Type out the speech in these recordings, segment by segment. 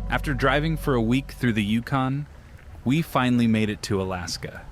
After driving for a week through the Yukon, we finally made it to Alaska.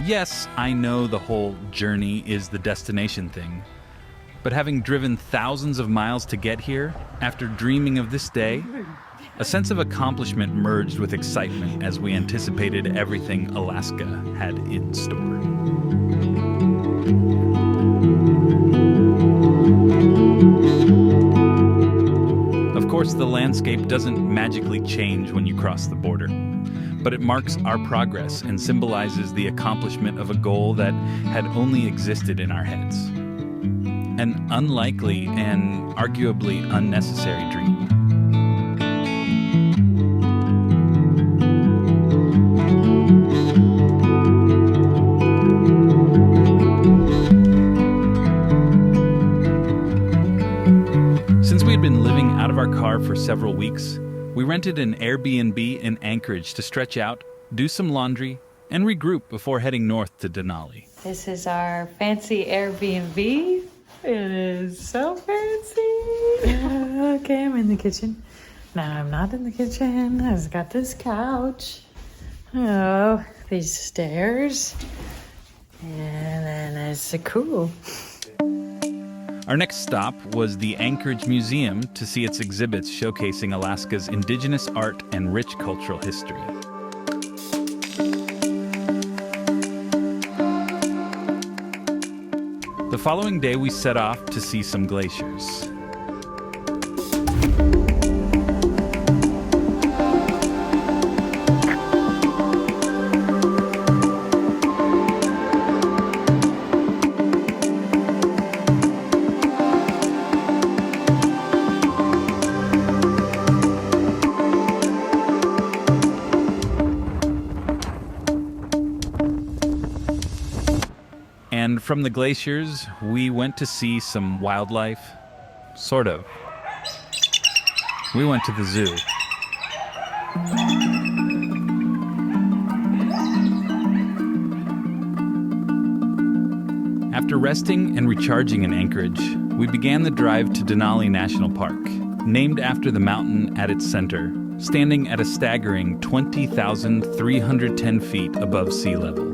Yes, I know the whole journey is the destination thing, but having driven thousands of miles to get here, after dreaming of this day, a sense of accomplishment merged with excitement as we anticipated everything Alaska had in store. Of course, the landscape doesn't magically change when you cross the border, but it marks our progress and symbolizes the accomplishment of a goal that had only existed in our heads. An unlikely and arguably unnecessary dream. Since we had been living out of our car for several weeks, we rented an Airbnb in Anchorage to stretch out, do some laundry, and regroup before heading north to Denali. This is our fancy Airbnb. It is so fancy. Okay, I'm in the kitchen. No, I'm not in the kitchen. I've got this couch. Oh, these stairs. And then it's a pool. Our next stop was the Anchorage Museum to see its exhibits showcasing Alaska's indigenous art and rich cultural history. The following day, we set off to see some glaciers. And from the glaciers, we went to see some wildlife. Sort of. We went to the zoo. After resting and recharging in Anchorage, we began the drive to Denali National Park, named after the mountain at its center, standing at a staggering 20,310 feet above sea level.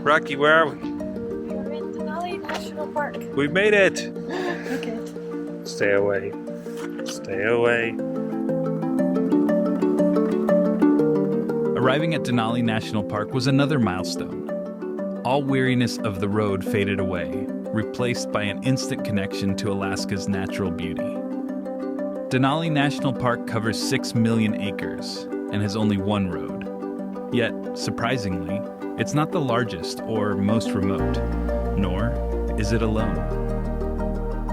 Rocky, where are we? We're in Denali National Park. We made it! Okay. Stay away. Stay away. Arriving at Denali National Park was another milestone. All weariness of the road faded away, replaced by an instant connection to Alaska's natural beauty. Denali National Park covers 6 million acres and has only one road. Yet, surprisingly, it's not the largest or most remote, nor is it alone.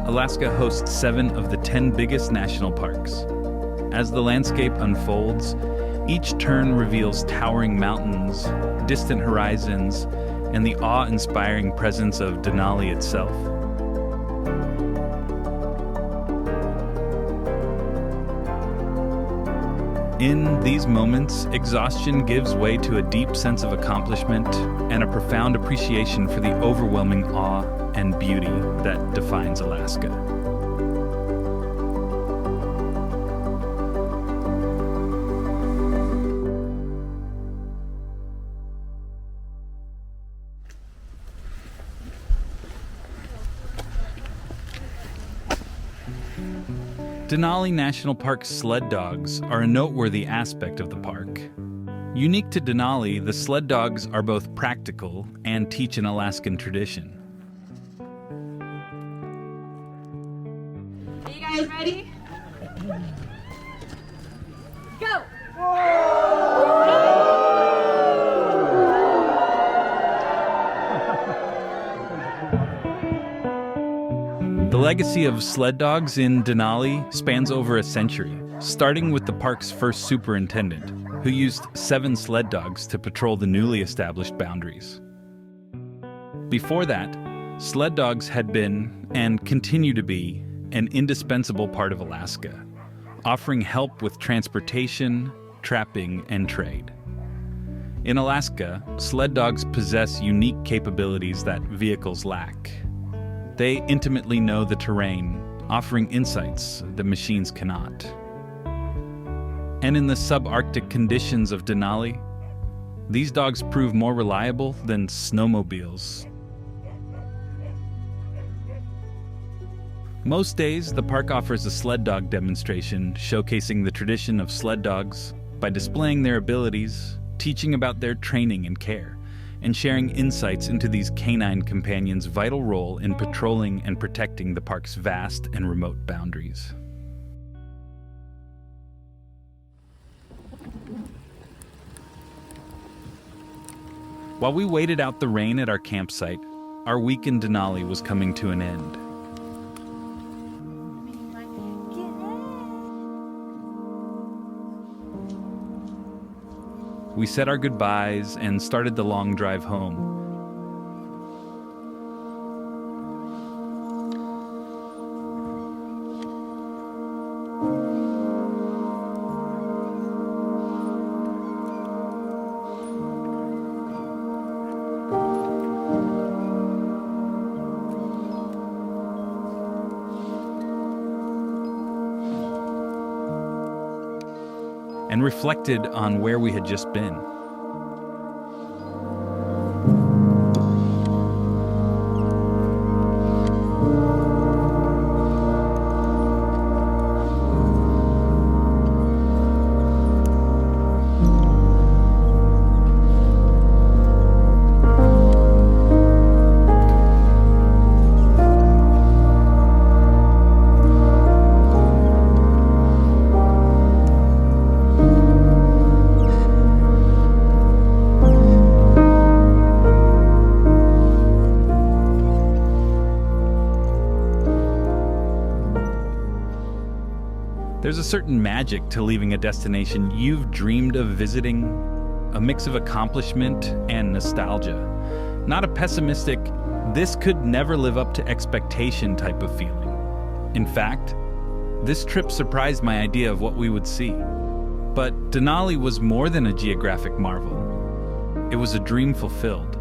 Alaska hosts 7 of the 10 biggest national parks. As the landscape unfolds, each turn reveals towering mountains, distant horizons, and the awe-inspiring presence of Denali itself. In these moments, exhaustion gives way to a deep sense of accomplishment and a profound appreciation for the overwhelming awe and beauty that defines Alaska. Denali National Park's sled dogs are a noteworthy aspect of the park. Unique to Denali, the sled dogs are both practical and teach an Alaskan tradition. Are you guys ready? Go! The legacy of sled dogs in Denali spans over a century, starting with the park's first superintendent, who used 7 sled dogs to patrol the newly established boundaries. Before that, sled dogs had been, and continue to be, an indispensable part of Alaska, offering help with transportation, trapping, and trade. In Alaska, sled dogs possess unique capabilities that vehicles lack. They intimately know the terrain, offering insights that machines cannot. And in the subarctic conditions of Denali, these dogs prove more reliable than snowmobiles. Most days, the park offers a sled dog demonstration showcasing the tradition of sled dogs by displaying their abilities, teaching about their training and care, and sharing insights into these canine companions' vital role in patrolling and protecting the park's vast and remote boundaries. While we waited out the rain at our campsite, our week in Denali was coming to an end. We said our goodbyes and started the long drive home. And reflected on where we had just been. There's a certain magic to leaving a destination you've dreamed of visiting, a mix of accomplishment and nostalgia. Not a pessimistic, this could never live up to expectation type of feeling. In fact, this trip surprised my idea of what we would see. But Denali was more than a geographic marvel. It was a dream fulfilled.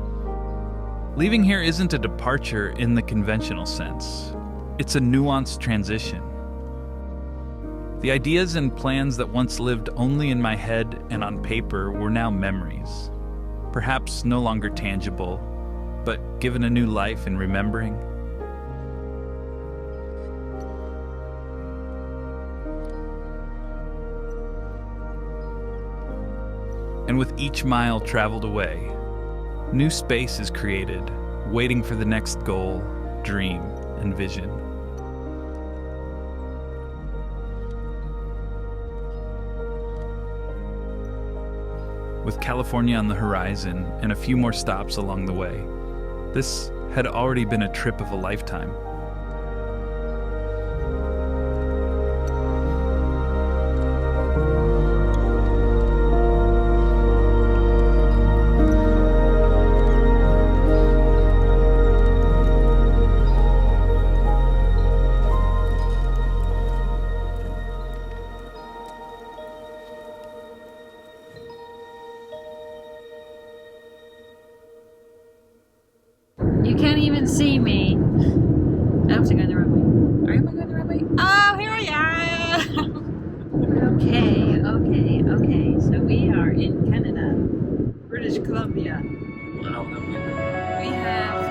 Leaving here isn't a departure in the conventional sense. It's a nuanced transition. The ideas and plans that once lived only in my head and on paper were now memories, perhaps no longer tangible, but given a new life in remembering. And with each mile traveled away, new space is created, waiting for the next goal, dream, and vision. With California on the horizon and a few more stops along the way, this had already been a trip of a lifetime. You can't even see me. I'm going the wrong way. Or am I going the wrong way? Oh, here I am. Okay. So we are in Canada, British Columbia. Wow, We have